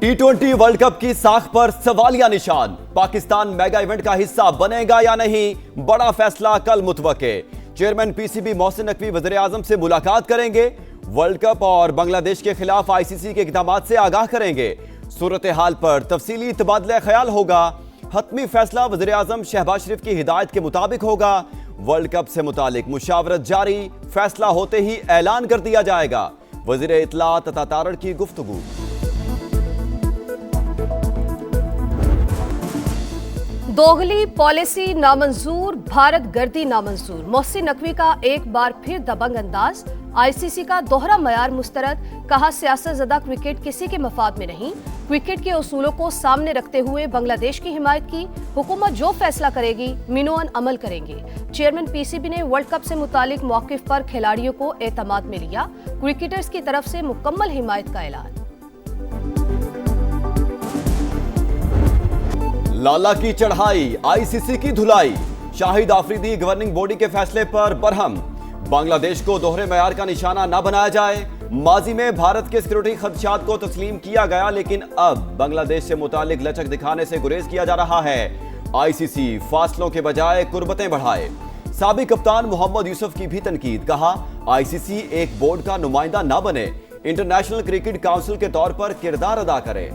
T20 world cup की साख पर सवालिया निशान। पाकिस्तान मेगा इवेंट का हिस्सा बनेगा या नहीं, बड़ा फैसला कल मुतवक्के। चेयरमैन पीसीबी मोहसिन नकवी वज़ीर आज़म से मुलाकात करेंगे। वर्ल्ड कप और बांग्लादेश के खिलाफ आईसीसी के इक़दामात से आगाह करेंगे। सूरत हाल पर तफसीली तबादला ख्याल होगा। हतमी फैसला वज़ीर आज़म शहबाज शरीफ की हिदायत के मुताबिक होगा। वर्ल्ड कप से मुतालिक मुशावरत जारी, फैसला होते ही ऐलान कर दिया जाएगा। वज़ीर इत्तलात अता तारड़ की गुफ्तगू। दोगली पॉलिसी नामंजूर, भारत गर्दी नामंजूर। मोहसिन नकवी का एक बार फिर दबंग अंदाज। आईसीसी का दोहरा मयार मुस्तरद। कहा सियासतज़दा क्रिकेट किसी के मफाद में नहीं, क्रिकेट के उसूलों को सामने रखते हुए बांग्लादेश की हिमायत की। हुकूमत जो फैसला करेगी मिनोअन अमल करेंगे। चेयरमैन पीसीबी ने वर्ल्ड कप से मुतालिक मौक़िफ़ पर खिलाड़ियों को एतमाद में लिया। क्रिकेटर्स की तरफ से मुकम्मल हिमायत का ऐलान। लाला की चढ़ाई, आईसीसी की धुलाई। शाहिद आफरीदी गवर्निंग बॉडी के फैसले पर बरहम। बांग्लादेश को दोहरे मयार का निशाना न बनाया जाए। माजी में भारत के सिक्योरिटी खदशात को तस्लीम किया गया, लेकिन अब बांग्लादेश से मुतालिक लचक दिखाने से गुरेज किया जा रहा है। आईसीसी फासलों के बजाय कुर्बतें बढ़ाए। साबिक कप्तान मोहम्मद यूसुफ की भी तनकीद। कहा आईसीसी एक बोर्ड का नुमाइंदा न बने, इंटरनेशनल क्रिकेट काउंसिल के तौर पर किरदार अदा करे।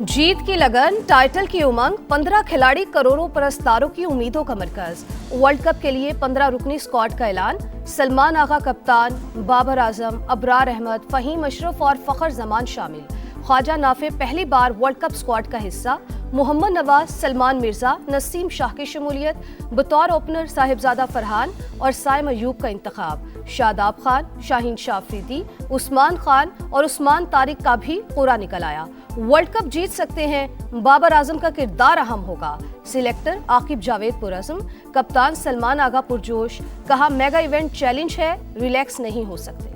जीत की लगन, टाइटल की उमंग, 15 खिलाड़ी, करोड़ों पुरस्कारों की उम्मीदों का मरकज। वर्ल्ड कप के लिए 15 रुकनी स्क्वाड का ऐलान। सलमान आगा कप्तान, बाबर आजम, अबरार अहमद, फहीम अशरफ और फखर जमान शामिल। ख्वाजा नाफे पहली बार वर्ल्ड कप स्क्वाड का हिस्सा। मोहम्मद नवाज, सलमान मिर्जा, नसीम शाह की शमूलियत। बतौर ओपनर साहिबजादा फरहान और साइम अयूब का इंतखाब। शादाब खान, शाहीन शाह अफरीदी, उस्मान खान और उस्मान तारिक का भी पूरा निकल आया। वर्ल्ड कप जीत सकते हैं, बाबर आजम का किरदार अहम होगा। सिलेक्टर आकिब जावेद पुरज़म, कप्तान सलमान आगा पुरजोश। कहा मेगा इवेंट चैलेंज है, रिलैक्स नहीं हो सकते।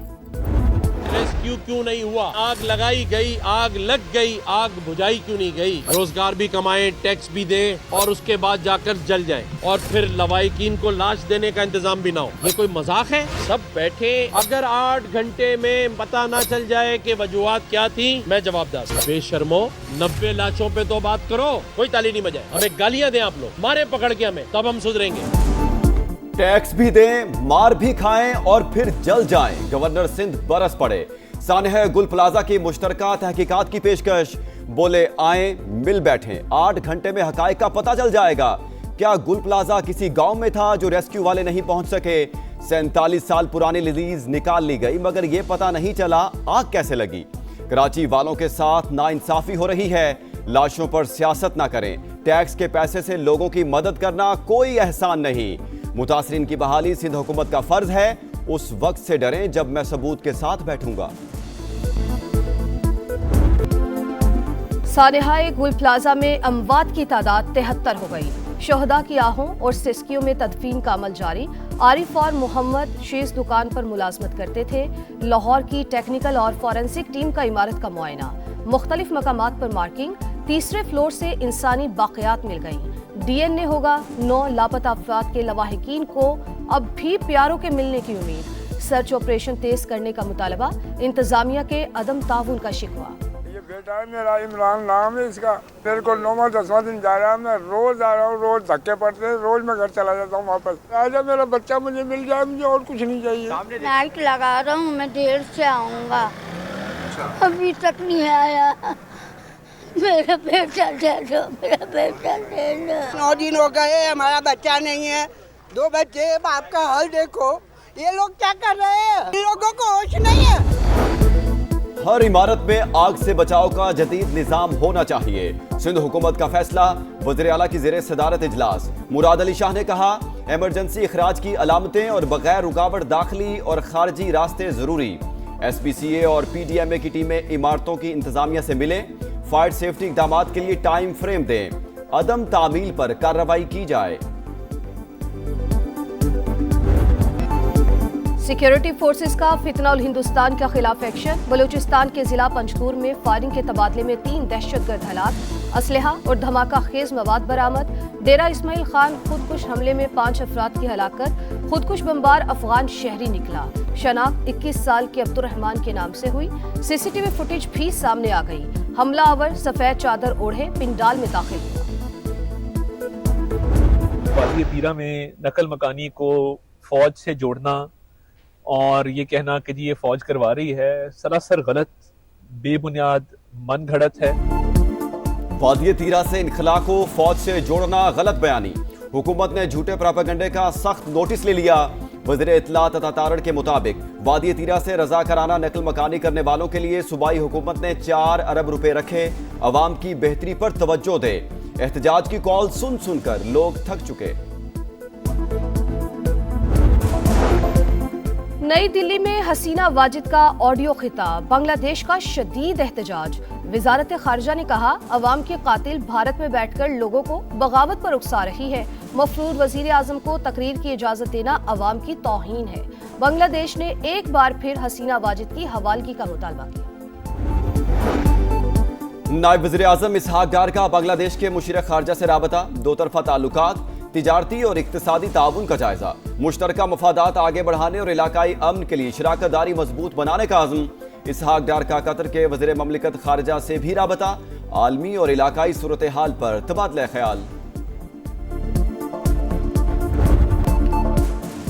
रेस्क्यू क्यों नहीं हुआ? आग लगाई गई, आग लग गई, आग बुझाई क्यों नहीं गई? रोजगार भी कमाएं, टैक्स भी दें और उसके बाद जाकर जल जाएं और फिर लवाहिकीन को लाश देने का इंतजाम भी ना हो। ये कोई मजाक है? सब बैठे, अगर 8 घंटे में पता ना चल जाए कि वजूहात क्या थी, मैं जवाबदार। बेशर्मो, 90 लाशों पे तो बात करो, कोई ताली नहीं बजाए। हमें गालियां दें आप लोग, मारे पकड़ के हमें, तब हम सुधरेंगे। टैक्स भी दें, मार भी खाएं और फिर जल जाएं। गवर्नर सिंध बरस पड़े। सानह गुल प्लाजा की मुश्तरका तहकीकात की पेशकश। बोले आए मिल बैठें, 8 घंटे में हकायक का पता चल जाएगा। क्या गुल प्लाजा किसी गांव में था जो रेस्क्यू वाले नहीं पहुंच सके? 47 साल पुरानी रिलीज निकाल ली गई, मगर यह पता नहीं चला आग कैसे लगी। कराची वालों के साथ नाइंसाफी हो रही है। लाशों पर सियासत ना करें। टैक्स के पैसे से लोगों की मदद करना कोई एहसान नहीं। मुतासरीन की बहाली सिंध हुकूमत का फर्ज है। उस वक्त से डरें जब मैं सबूत के साथ बैठूंगा। सानेहाए गुल प्लाजा में अमवात की तादाद 73 हो गई। शहदा की आहों और सिस्कियों में तदफीन का अमल जारी। आरिफ और मोहम्मद शीश दुकान पर मुलाजमत करते थे। लाहौर की टेक्निकल और फॉरेंसिक टीम का इमारत का मुआयना। मुख्तलिफ मकामात पर मार्किंग। तीसरे फ्लोर से इंसानी बाक़ियात मिल गईं। डीएनए होगा। 9 लापता अफराद के लवाहिकीन को अब भी प्यारों के मिलने की उम्मीद। सर्च ऑपरेशन तेज करने का मुतालबा। इंतजामिया के अदम ताउन का शिकवा। ये बेटा है मेरा, इमरान नाम है इसका। मेरे को 9वां 10वां दिन जा रहा है। मैं रोज आ रहा हूँ, रोज धक्के पड़ते हैं, रोज मैं घर चला जाता हूँ वापस। आजा मेरा बच्चा मुझे मिल जाए, मुझे और कुछ नहीं चाहिए। नाइट लगा रहा हूँ, मैं देर से आऊँगा, अभी तक नहीं आया। मेरा बेटा दे दो, मेरा बेटा दे दो। 9 दिन हो गए, हमारा बच्चा नहीं है। 2 बच्चे, बाप का हाल देखो। ये लोग क्या कर रहे हैं? इन लोगों को होश नहीं है। हर इमारत में आग से बचाव का जदीद निजाम होना चाहिए। सिंध हुकूमत का फैसला। वज़ीर आला की ज़ेरे सदारत इजलास। मुराद अली शाह ने कहा इमरजेंसी इखराज की अलामतें और बगैर रुकावट दाखिली और खारजी रास्ते जरूरी। SPCA और PDMA की टीमें इमारतों की इंतजामिया से मिले। फायर सेफ्टी इक़दामात के लिए टाइम फ्रेम दें। अदम तामील पर कार्रवाई की जाए। सिक्योरिटी फोर्सेस का फितना उल हिंदुस्तान के खिलाफ एक्शन। बलूचिस्तान के जिला पंजगुर में फायरिंग के तबादले में 3 दहशतगर्द हलाक। असलहा और धमाका खेज मवाद बरामद। डेरा इस्माइल खान खुदकुश हमले में 5 अफराद की हलाकत। खुदकुश बमबार अफगान शहरी निकला। शनाख्त 21 साल के अब्दुर्रहमान के नाम से हुई। सीसीटीवी फुटेज भी सामने आ गई। हमलावर सफेद चादर ओढ़े पिंडाल में दाखिल हुआ। वादी तीरा में नकल मकानी को फौज से जोड़ना और ये कहना कि जी ये फौज करवा रही है, सरासर गलत, बेबुनियाद, मन घड़त है। वादी तीरा से इनखला को फौज से जोड़ना गलत बयानी। हुकूमत ने झूठे प्रोपेगेंडे का सख्त नोटिस ले लिया। वज़ीर इत्तलात अता तारड़ के मुताबिक वादी तीरा से रज़ाकाराना नकल मकानी करने वालों के लिए सूबाई हुकूमत ने 4 अरब रुपए रखे। अवाम की बेहतरी पर तवज्जो दे। एहतजाज की कॉल सुन सुनकर लोग थक चुके। नई दिल्ली में हसीना वाजिद का ऑडियो खिताब। बांग्लादेश का शदीद एहतजाज। वजारत खारजा ने कहा, अवाम के कातिल भारत में बैठकर लोगों को बगावत पर उकसा रही है। मफरूर वजीर आजम को तकरीर की इजाजत देना अवाम की तौहीन है। बांग्लादेश ने एक बार फिर हसीना वाजिद की हवालगी का मुतालबा किया। नायब वज़ीर आज़म इसहाक डार का बांग्लादेश के मुशीर खारजा से राबता। दो तरफा ताल्लुकात, तिजारती और इक्तिसादी ताउन का जायजा। मुश्तरका मफादात आगे बढ़ाने और इलाकाई अमन के लिए शराकत दारी मजबूत बनाने का आज़म। इसहाक डार का कतर के वज़ीर ममलिकत खारजा से भी राबता। आलमी और इलाकाई सूरत हाल पर तबादला ख्याल।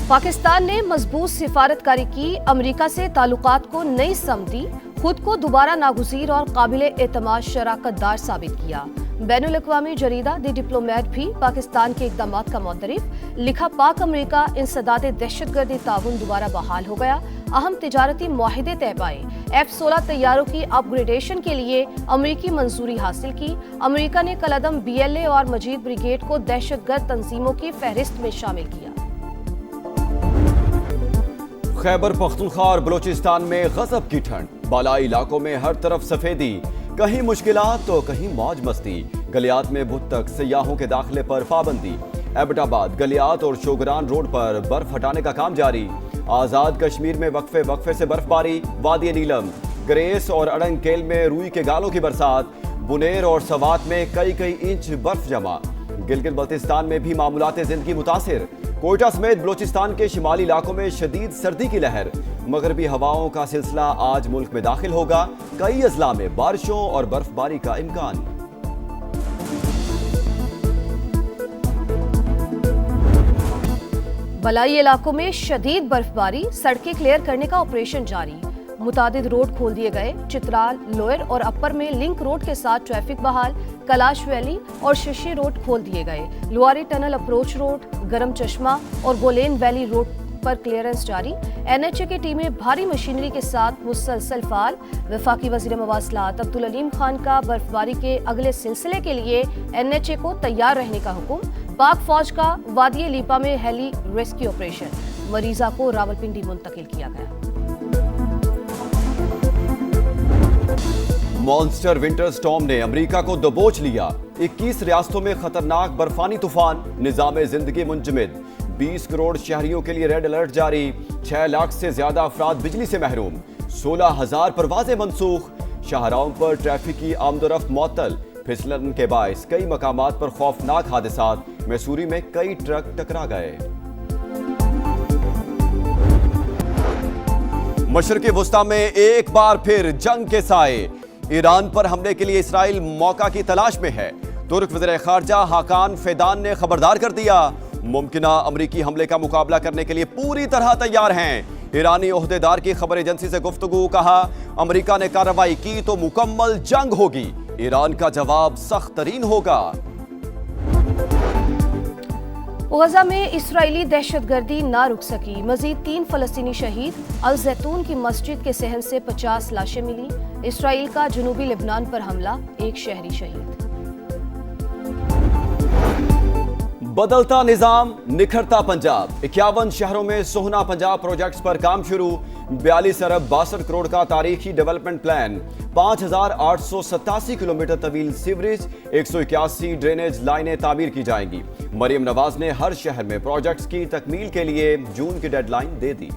पाकिस्तान ने मजबूत सिफारतकारी की। अमरीका से ताल्लुकात को नई समझी। खुद को दोबारा नागुज़ीर और काबिल एतमाद शराकतदार साबित किया। बैनुल अक़वामी जरीदा द डिप्लोमेट भी पाकिस्तान के इक़दामात का मुतरिफ। लिखा, पाक अमरीका इंसदाद दहशतगर्दी ताउन दोबारा बहाल हो गया। अहम तिजारती मुआहिदे तय पाए। F-16 तैयारों की अपग्रेडेशन के लिए अमरीकी मंजूरी हासिल की। अमरीका ने कलअदम BLA और मजीद ब्रिगेड को दहशतगर्द तंजीमों की फहरिस्त में शामिल किया। खैबर पख्तूनख्वा और बलोचिस्तान में गजब की ठंड। बालाई इलाकों में हर तरफ सफेदी। कहीं मुश्किलात तो कहीं मौज मस्ती। गलियात में बुध तक सयाहों के दाखिले पर पाबंदी। एबटाबाद, गलियात और शोगरान रोड पर बर्फ हटाने का काम जारी। आजाद कश्मीर में वक्फे वक्फे से बर्फबारी। वादी नीलम, ग्रेस और अड़ंगकेल में रूई के गालों की बरसात। बुनेर और सवात में कई इंच बर्फ जमा। गिलगित बल्तिस्तान में भी मामूलात जिंदगी मुतासिर। कोयटा समेत बलोचिस्तान के शिमाली इलाकों में शदीद सर्दी की लहर। मगरबी हवाओं का सिलसिला आज मुल्क में दाखिल होगा। कई अजला में बारिशों और बर्फबारी का इम्कान। बलाई इलाकों में शदीद बर्फबारी। सड़कें क्लियर करने का ऑपरेशन जारी। मुतादिद रोड खोल दिए गए। चित्राल, लोअर और अपर में लिंक रोड के साथ ट्रैफिक बहाल। कैलाश वैली और शिशी रोड खोल दिए गए। लुआरी टनल अप्रोच रोड, गरम चश्मा और गोलेन वैली रोड पर क्लियरेंस जारी। NHA की टीमें भारी मशीनरी के साथ मुसलसल फाल। वफाकी वजीर मवासलात अब्दुल अलीम खान का बर्फबारी के अगले सिलसिले के लिए NHA को तैयार रहने का हुक्म। पाक फौज का वादी लीपा में हेली रेस्क्यू ऑपरेशन। मरीजा को रावलपिंडी मुंतकिल किया गया। मॉन्स्टर विंटर स्टॉर्म ने अमेरिका को दबोच लिया। 21 रियासतों में खतरनाक बर्फानी तूफान। निजाम जिंदगी मुंजमद। 20 करोड़ शहरियों के लिए रेड अलर्ट जारी। 6 लाख से ज्यादा अफराद बिजली से महरूम। 16,000 परवाजें मनसूख। शाहराहों पर ट्रैफिक की आमदोरफ्त मुअत्तल। फिसलन के बायस कई मकामात पर खौफनाक हादसात। मैसूरी में कई ट्रक टकरा गए। मशरक़ी वुस्ता में एक बार फिर जंग के साए। ईरान पर हमले के लिए इसराइल मौका की तलाश में है। तुर्क वज़ीर ख़ारजा हाकान फ़ेदान ने खबरदार कर दिया, मुमकिना अमरीकी हमले का मुकाबला करने के लिए पूरी तरह तैयार हैं। ईरानी ओहदेदार की खबर एजेंसी से गुफ्तगू। कहा, अमरीका ने कार्रवाई की तो मुकम्मल जंग होगी। ईरान का जवाब सख्त तरीन होगा। गजा में इसराइली दहशतगर्दी ना रुक सकी। मजीद 3 फलस्तीनी शहीद। अल जैतून की मस्जिद के सहन से 50 लाशें मिली। इसराइल का जनूबी लेबनान पर हमला, 1 शहरी शहीद। बदलता निजाम, निखरता पंजाब। 51 शहरों में सोहना पंजाब प्रोजेक्ट्स पर काम शुरू। 42 अरब 62 करोड़ का तारीखी डेवलपमेंट प्लान। 5,887 किलोमीटर तवील सीवरेज, 181 ड्रेनेज लाइनें तामीर की जाएंगी। मरियम नवाज ने हर शहर में प्रोजेक्ट्स की तकमील के लिए जून की डेडलाइन दे दी।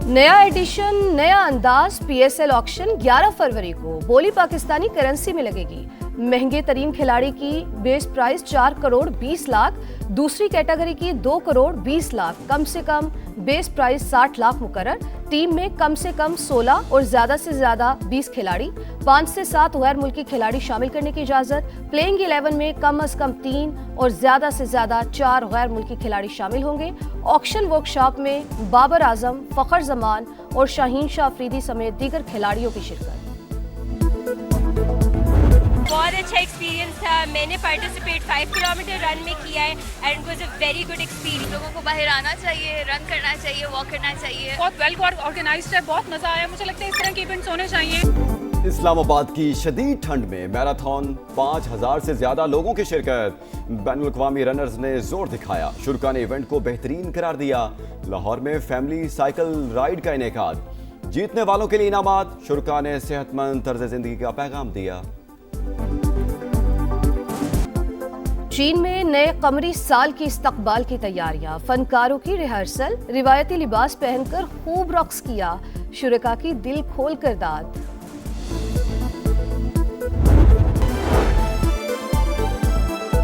नया एडिशन, नया अंदाज। पीएसएल ऑक्शन 11 फरवरी को बोली पाकिस्तानी करेंसी में लगेगी। महंगे तरीन खिलाड़ी की बेस प्राइस 4 करोड़ 20 लाख, दूसरी कैटेगरी की 2 करोड़ 20 लाख, कम से कम बेस प्राइस 60 लाख मुकर्रर। टीम में कम से कम 16 और ज्यादा से ज्यादा 20 खिलाड़ी, 5 से 7 गैर मुल्की खिलाड़ी शामिल करने की इजाजत। प्लेइंग 11 में कम से कम 3 और ज्यादा से ज्यादा 4 गैर मुल्की खिलाड़ी शामिल होंगे। ऑक्शन वर्कशॉप में बाबर आजम, फखर जमान और शाहीन शाह अफरीदी समेत दीगर खिलाड़ियों की शिरकत। बहुत अच्छा एक्सपीरियंस था। मैंने पार्टिसिपेट 5 किलोमीटर रन में किया है and it was a very good experience. लोगों को बाहर आना चाहिए, रन करना चाहिए, वॉक करना चाहिए। बहुत वेल ऑर्गेनाइज्ड है, बहुत मजा आया। मुझे लगता है इस तरह के इवेंट्स होने चाहिए। इस्लामाबाद की शदीद ठंड में मैराथन, 5000 से ज्यादा लोगों की शिरकत। बैनुल-अक़वामी रनर्स ने जोर दिखाया। शुरका ने इवेंट को बेहतरीन करार दिया। लाहौर में फैमिली साइकिल राइड का इनेकाद। जीतने वालों के लिए इनामात। शुरका ने सेहतमंद तर्ज जिंदगी का पैगाम दिया। चीन में नए कमरी साल की इस्तकबाल की तैयारियां, फनकारों की रिहर्सल, रिवायती लिबास पहनकर खूब रक्स किया, शुरका की दिल खोल कर दाद।